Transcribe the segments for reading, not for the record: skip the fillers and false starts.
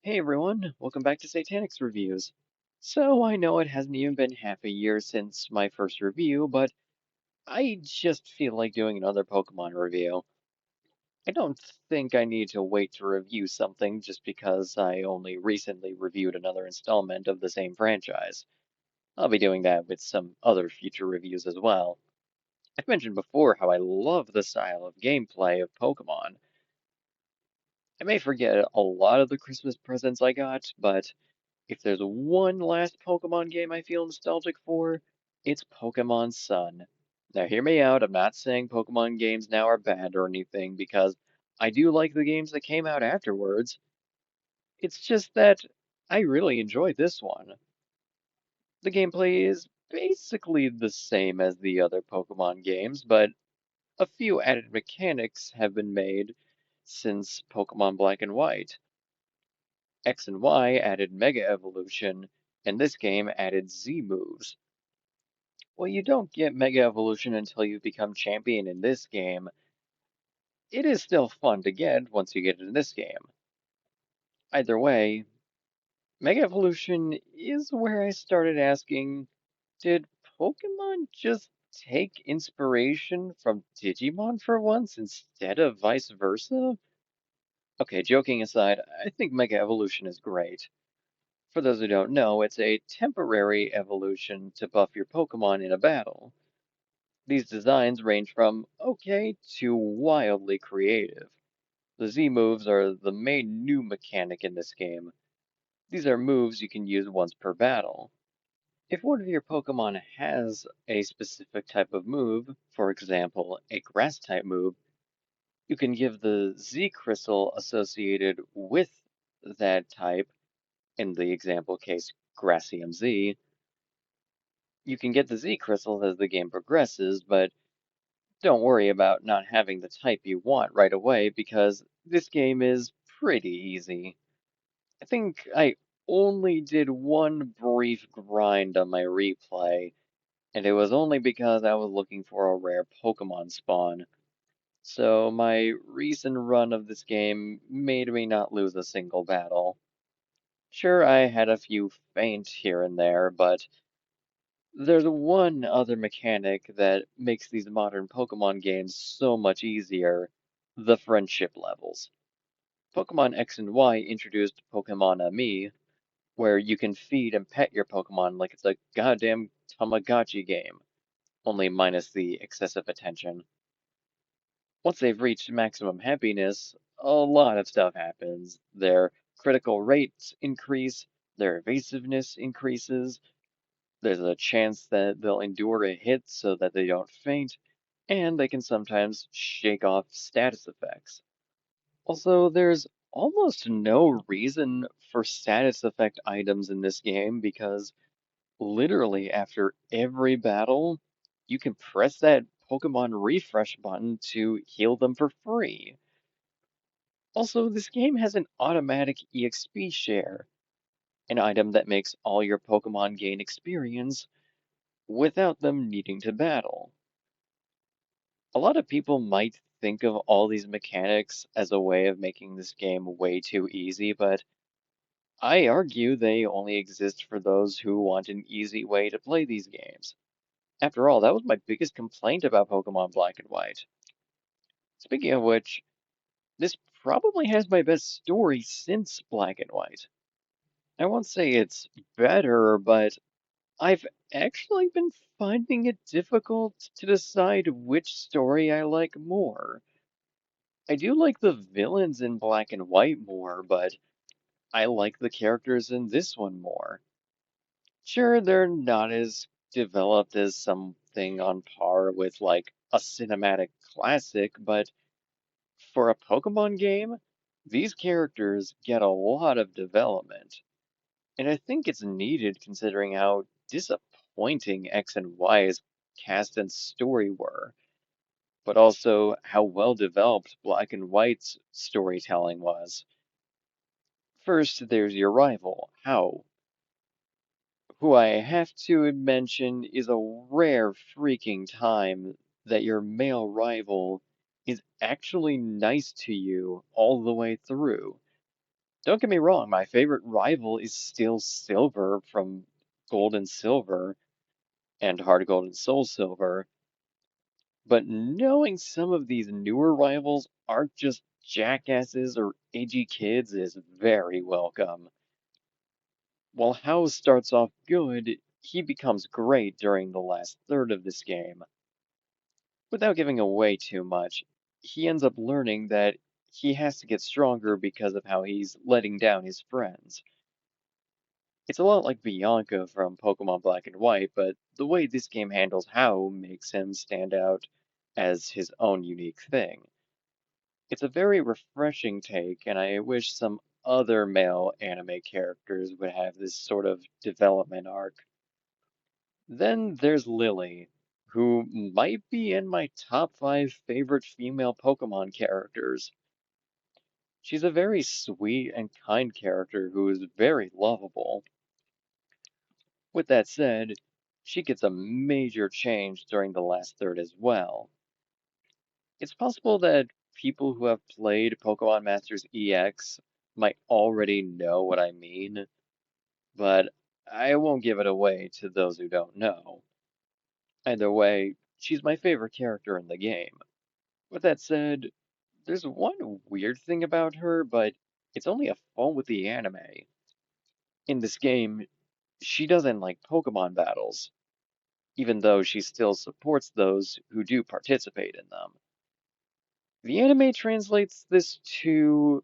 Hey everyone, welcome back to Satanix Reviews. So I know it hasn't even been half a year since my first review, but I just feel like doing another Pokemon review. I don't think I need to wait to review something just because I only recently reviewed another installment of the same franchise. I'll be doing that with some other future reviews as well. I've mentioned before how I love the style of gameplay of Pokemon. I may forget a lot of the Christmas presents I got, but if there's one last Pokemon game I feel nostalgic for, it's Pokemon Sun. Now, hear me out. I'm not saying Pokemon games now are bad or anything, because I do like the games that came out afterwards. It's just that I really enjoyed this one. The gameplay is basically the same as the other Pokemon games, but a few added mechanics have been made since Pokemon Black and White. X and Y added Mega Evolution, and this game added Z moves. Well, you don't get Mega Evolution until you become champion in this game. It is still fun to get once you get it in this game. Either way, Mega Evolution is where I started asking, did Pokemon just take inspiration from Digimon for once instead of vice versa? Okay, joking aside, I think Mega Evolution is great. For those who don't know, it's a temporary evolution to buff your Pokemon in a battle. These designs range from okay to wildly creative. The Z moves are the main new mechanic in this game. These are moves you can use once per battle. If one of your Pokemon has a specific type of move, for example, a grass type move, you can give the Z crystal associated with that type, in the example case Grassium Z. You can get the Z crystals as the game progresses, but don't worry about not having the type you want right away because this game is pretty easy. I think I only did one brief grind on my replay, and it was only because I was looking for a rare Pokemon spawn. So my recent run of this game made me not lose a single battle. Sure, I had a few feints here and there, but there's one other mechanic that makes these modern Pokemon games so much easier, the friendship levels. Pokemon X and Y introduced Pokemon Ami, where you can feed and pet your Pokemon like it's a goddamn Tamagotchi game, only minus the excessive attention. Once they've reached maximum happiness, a lot of stuff happens. Their critical rates increase, their evasiveness increases, there's a chance that they'll endure a hit so that they don't faint, and they can sometimes shake off status effects. Also, there's almost no reason for status effect items in this game because literally after every battle, you can press that Pokemon refresh button to heal them for free. Also, this game has an automatic EXP share, an item that makes all your Pokemon gain experience without them needing to battle. A lot of people might think of all these mechanics as a way of making this game way too easy, but I argue they only exist for those who want an easy way to play these games. After all, that was my biggest complaint about Pokemon Black and White. Speaking of which, this probably has my best story since Black and White. I won't say it's better, but I've actually been finding it difficult to decide which story I like more. I do like the villains in Black and White more, but I like the characters in this one more. Sure, they're not as developed as something on par with like a cinematic classic, but for a Pokemon game, these characters get a lot of development. And I think it's needed considering how disappointing X and Y's cast and story were, but also how well developed Black and White's storytelling was. First, there's your rival, How, who I have to mention is a rare freaking time that your male rival is actually nice to you all the way through. Don't get me wrong, my favorite rival is still Silver from Gold and Silver and Heart Gold and Soul Silver, but knowing some of these newer rivals aren't just jackasses or edgy kids is very welcome. While House starts off good, he becomes great during the last third of this game. Without giving away too much, he ends up learning that he has to get stronger because of how he's letting down his friends. It's a lot like Bianca from Pokemon Black and White, but the way this game handles How makes him stand out as his own unique thing. It's a very refreshing take, and I wish some other male anime characters would have this sort of development arc. Then there's Lily, who might be in my top 5 favorite female Pokemon characters. She's a very sweet and kind character who is very lovable. With that said, she gets a major change during the last third as well. It's possible that people who have played Pokemon Masters EX might already know what I mean, but I won't give it away to those who don't know. Either way, she's my favorite character in the game. With that said, there's one weird thing about her, but it's only a fault with the anime. In this game, she doesn't like Pokemon battles, even though she still supports those who do participate in them. The anime translates this to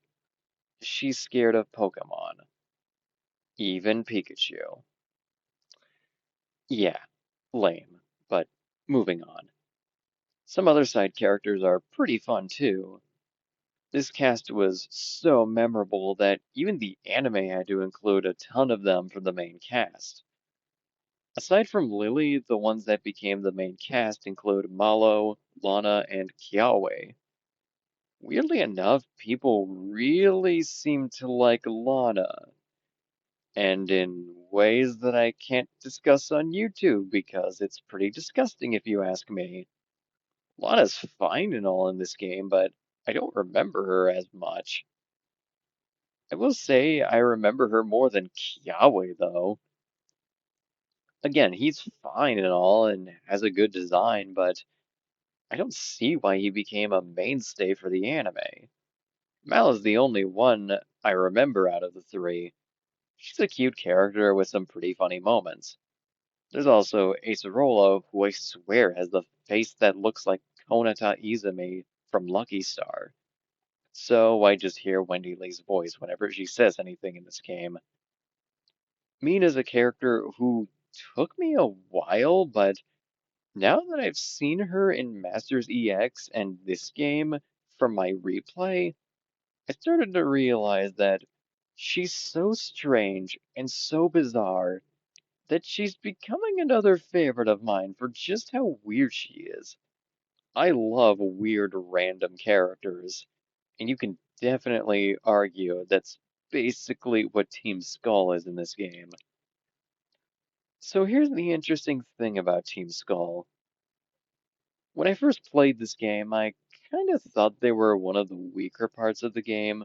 she's scared of Pokemon, even Pikachu. Yeah, lame, but moving on. Some other side characters are pretty fun too. This cast was so memorable that even the anime had to include a ton of them from the main cast. Aside from Lily, the ones that became the main cast include Malo, Lana, and Kiawe. Weirdly enough, people really seem to like Lana, and in ways that I can't discuss on YouTube because it's pretty disgusting if you ask me. Lana's fine and all in this game, but I don't remember her as much. I will say I remember her more than Kiawe, though. Again, he's fine and all and has a good design, but I don't see why he became a mainstay for the anime. Mal is the only one I remember out of the three. She's a cute character with some pretty funny moments. There's also Acerola, who I swear has the face that looks like Konata Izumi from Lucky Star. So I just hear Wendy Lee's voice whenever she says anything in this game. Mina's a character who took me a while, but now that I've seen her in Masters EX and this game from my replay, I started to realize that she's so strange and so bizarre that she's becoming another favorite of mine for just how weird she is. I love weird random characters, and you can definitely argue that's basically what Team Skull is in this game. So here's the interesting thing about Team Skull. When I first played this game, I kind of thought they were one of the weaker parts of the game.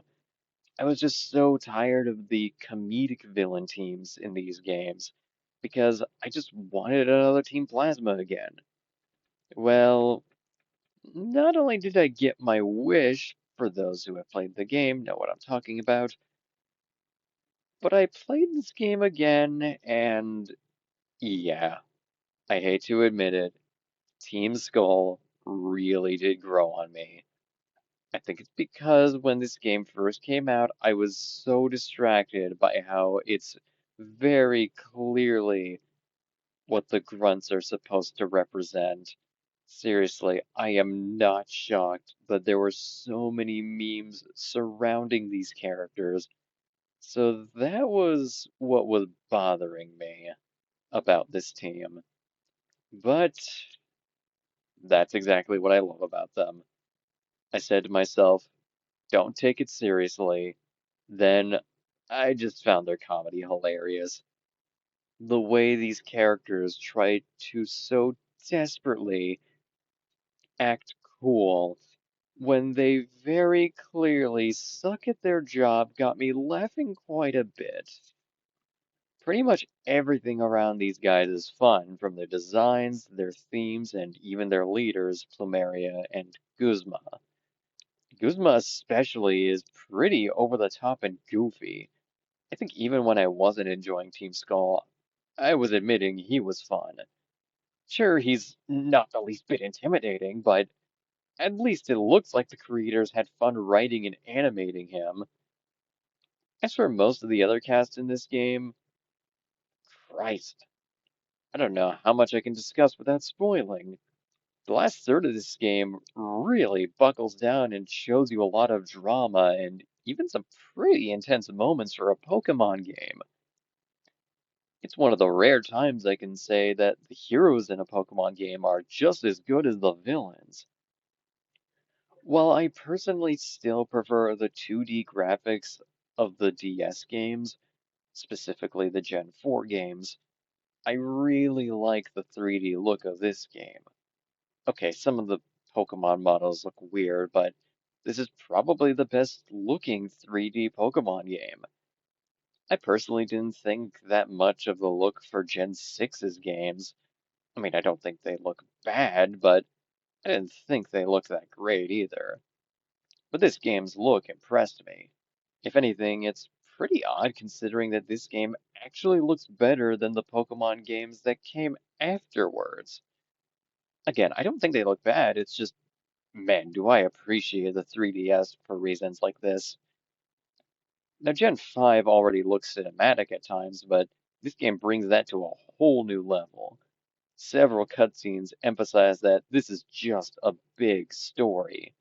I was just so tired of the comedic villain teams in these games because I just wanted another Team Plasma again. Well, not only did I get my wish, for those who have played the game know what I'm talking about, but I played this game again and yeah, I hate to admit it, Team Skull really did grow on me. I think it's because when this game first came out, I was so distracted by how it's very clearly what the grunts are supposed to represent. Seriously, I am not shocked that there were so many memes surrounding these characters. So that was what was bothering me about this team. But that's exactly what I love about them. I said to myself, don't take it seriously. Then I just found their comedy hilarious. The way these characters try to so desperately act cool when they very clearly suck at their job got me laughing quite a bit. Pretty much everything around these guys is fun, from their designs, their themes, and even their leaders, Plumeria and Guzma. Guzma especially is pretty over the top and goofy. I think even when I wasn't enjoying Team Skull, I was admitting he was fun. Sure, he's not the least bit intimidating, but at least it looks like the creators had fun writing and animating him. As for most of the other cast in this game, Christ, I don't know how much I can discuss without spoiling. The last third of this game really buckles down and shows you a lot of drama and even some pretty intense moments for a Pokemon game. It's one of the rare times I can say that the heroes in a Pokemon game are just as good as the villains. While I personally still prefer the 2D graphics of the DS games, specifically the Gen 4 games, I really like the 3D look of this game. Okay, some of the Pokemon models look weird, but this is probably the best looking 3D Pokemon game. I personally didn't think that much of the look for Gen 6's games. I mean, I don't think they look bad, but I didn't think they looked that great either. But this game's look impressed me. If anything, it's pretty odd considering that this game actually looks better than the Pokemon games that came afterwards. Again, I don't think they look bad, it's just, man, do I appreciate the 3DS for reasons like this. Now, Gen 5 already looks cinematic at times, but this game brings that to a whole new level. Several cutscenes emphasize that this is just a big story.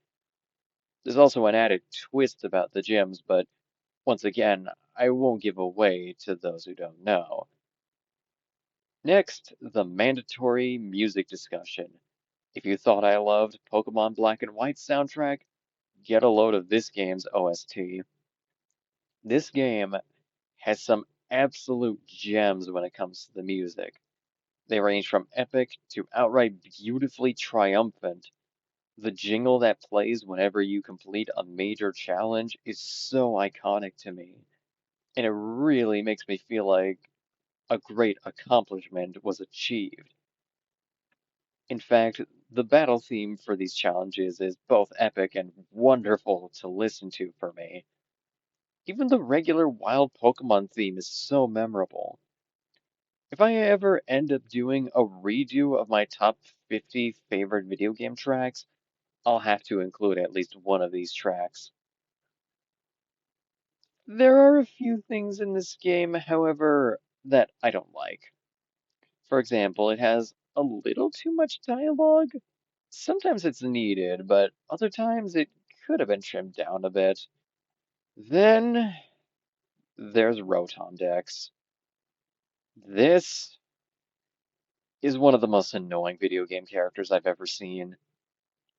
There's also an added twist about the gyms, but once again, I won't give away to those who don't know. Next, the mandatory music discussion. If you thought I loved Pokemon Black and White soundtrack, get a load of this game's OST. This game has some absolute gems when it comes to the music. They range from epic to outright beautifully triumphant. The jingle that plays whenever you complete a major challenge is so iconic to me, and it really makes me feel like a great accomplishment was achieved. In fact, the battle theme for these challenges is both epic and wonderful to listen to for me. Even the regular wild Pokemon theme is so memorable. If I ever end up doing a redo of my top 50 favorite video game tracks, I'll have to include at least one of these tracks. There are a few things in this game, however, that I don't like. For example, it has a little too much dialogue. Sometimes it's needed, but other times it could have been trimmed down a bit. Then there's Rotom Dex. This is one of the most annoying video game characters I've ever seen.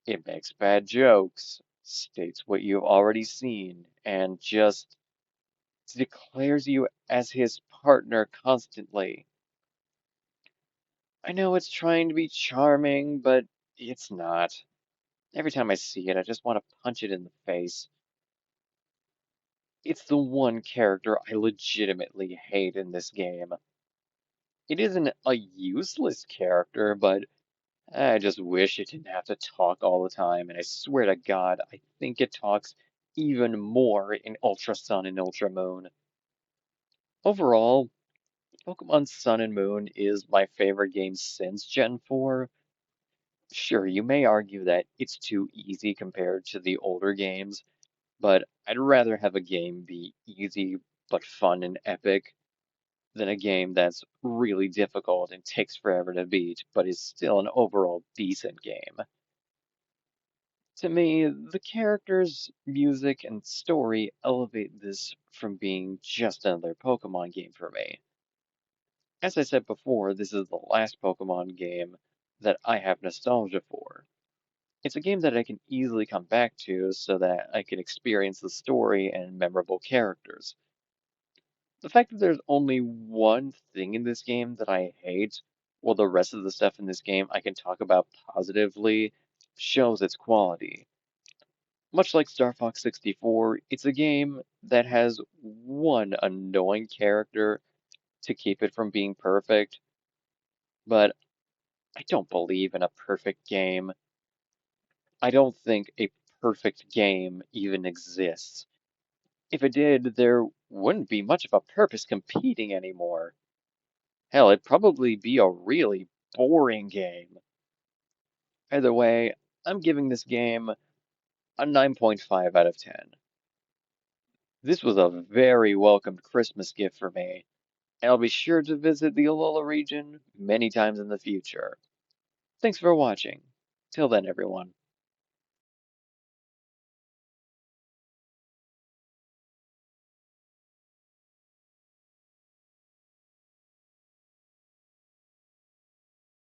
It makes bad jokes, states what you've already seen, and just declares you as his partner constantly. I know it's trying to be charming, but it's not. Every time I see it, I just want to punch it in the face. It's the one character I legitimately hate in this game. It isn't a useless character, but I just wish it didn't have to talk all the time, and I swear to God, I think it talks even more in Ultra Sun and Ultra Moon. Overall, Pokemon Sun and Moon is my favorite game since Gen 4. Sure, you may argue that it's too easy compared to the older games, but I'd rather have a game be easy but fun and epic than a game that's really difficult and takes forever to beat, but is still an overall decent game. To me, the characters, music, and story elevate this from being just another Pokemon game for me. As I said before, this is the last Pokemon game that I have nostalgia for. It's a game that I can easily come back to so that I can experience the story and memorable characters. The fact that there's only one thing in this game that I hate, while the rest of the stuff in this game I can talk about positively, shows its quality. Much like Star Fox 64, it's a game that has one annoying character to keep it from being perfect, but I don't believe in a perfect game. I don't think a perfect game even exists. If it did, there wouldn't be much of a purpose competing anymore. Hell, it'd probably be a really boring game. Either way, I'm giving this game a 9.5 out of 10. This was a very welcomed Christmas gift for me, and I'll be sure to visit the Alola region many times in the future. Thanks for watching. Till then, everyone.